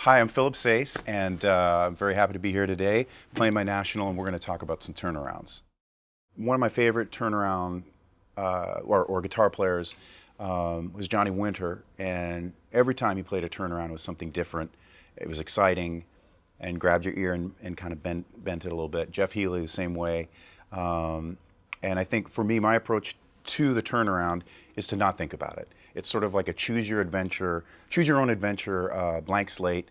Hi, I'm Philip Sayce, and I'm very happy to be here today playing my national, and we're going to talk about some turnarounds. One of my favorite turnaround or guitar players was Johnny Winter, and every time he played a turnaround it was something different. It was exciting and grabbed your ear and kind of bent it a little bit. Jeff Healey the same way. And I think for me, my approach to the turnaround is to not think about it. It's sort of like a choose your own adventure, blank slate.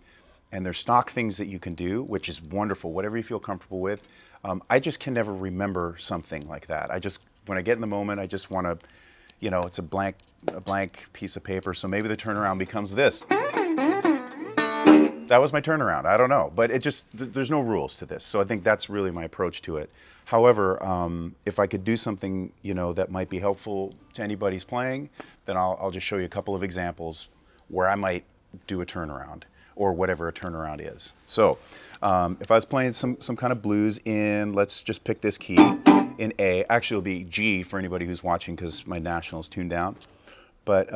And there's stock things that you can do, which is wonderful, whatever you feel comfortable with. I just can never remember something like that. When I get in the moment, I just want to, it's a blank piece of paper. So maybe the turnaround becomes this. That was my turnaround. I don't know, but there's no rules to this. So I think that's really my approach to it. However, if I could do something, that might be helpful to anybody's playing, then I'll just show you a couple of examples where I might do a turnaround or whatever a turnaround is. So if I was playing some kind of blues in, let's just pick this key in A. Actually, it'll be G for anybody who's watching because my national is tuned down. But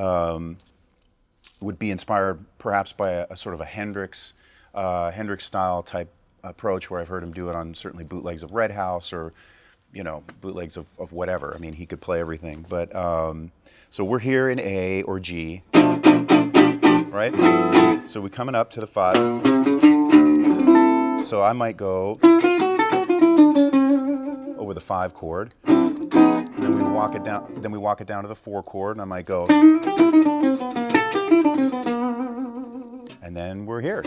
would be inspired perhaps by a sort of a Hendrix style type approach, where I've heard him do it on certainly bootlegs of Red House or bootlegs of whatever. I mean, he could play everything. But so we're here in A or G, right? So we're coming up to the 5. So I might go over the 5 chord. Then we walk it down. Then we walk it down to the 4 chord, and I might go. And then we're here.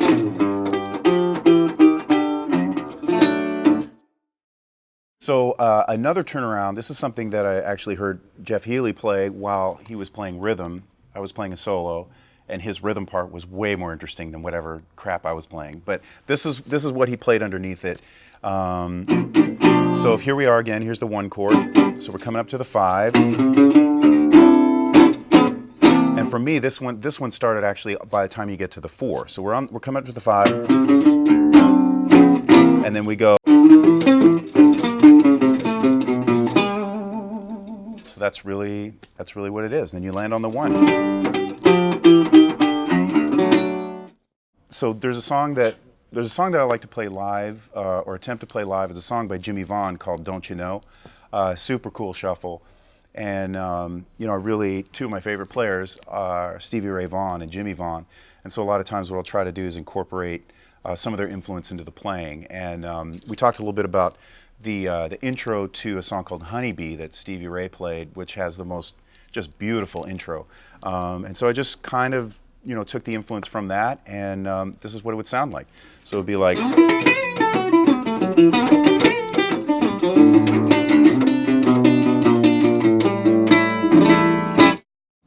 So another turnaround, this is something that I actually heard Jeff Healey play while he was playing rhythm. I was playing a solo, and his rhythm part was way more interesting than whatever crap I was playing. But this is what he played underneath it. So if here we are again, here's the 1 chord. So we're coming up to the 5. And for me, this one started actually by the time you get to the 4. So we're coming up to the 5, and then we go. So that's really what it is. Then you land on the 1. So there's a song that I like to play live or attempt to play live. It's a song by Jimmy Vaughn called "Don't You Know." Super cool shuffle. And really, two of my favorite players are Stevie Ray Vaughan and Jimmy Vaughn. And so a lot of times what I'll try to do is incorporate some of their influence into the playing. And we talked a little bit about the intro to a song called "Honeybee" that Stevie Ray played, which has the most just beautiful intro. And so I just kind of took the influence from that, and this is what it would sound like. So it would be like.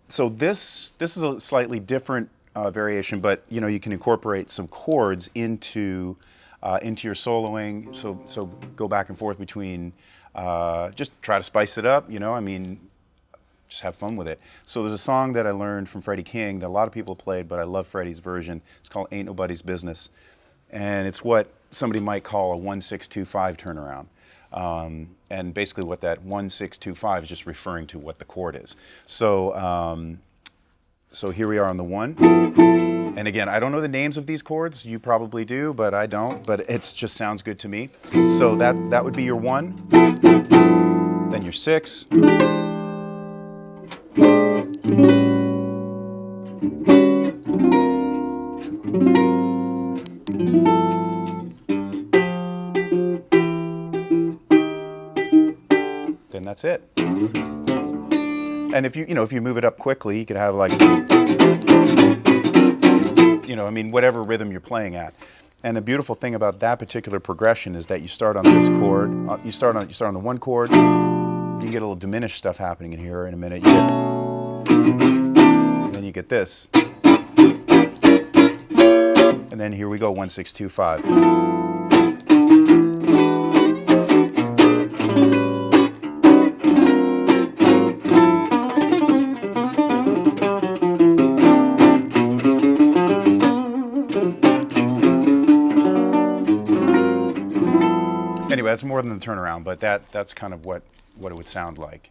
So this is a slightly different variation, but you can incorporate some chords into your soloing. So go back and forth between just try to spice it up. Just have fun with it. So there's a song that I learned from Freddie King that a lot of people played, but I love Freddie's version. It's called "Ain't Nobody's Business," and it's what somebody might call a 1-6-2-5 turnaround. And basically what that 1-6-2-5 is just referring to what the chord is. So so here we are on the 1. And again, I don't know the names of these chords. You probably do, but I don't. But it just sounds good to me. So that would be your 1. Then your 6. Then that's it. And if you move it up quickly, you could have like, whatever rhythm you're playing at. And the beautiful thing about that particular progression is that you start on this chord, you start on the 1 chord, you get a little diminished stuff happening in here in a minute. And then you get this. And then here we go, 1-6-2-5. Anyway, that's more than the turnaround, but that's kind of what it would sound like.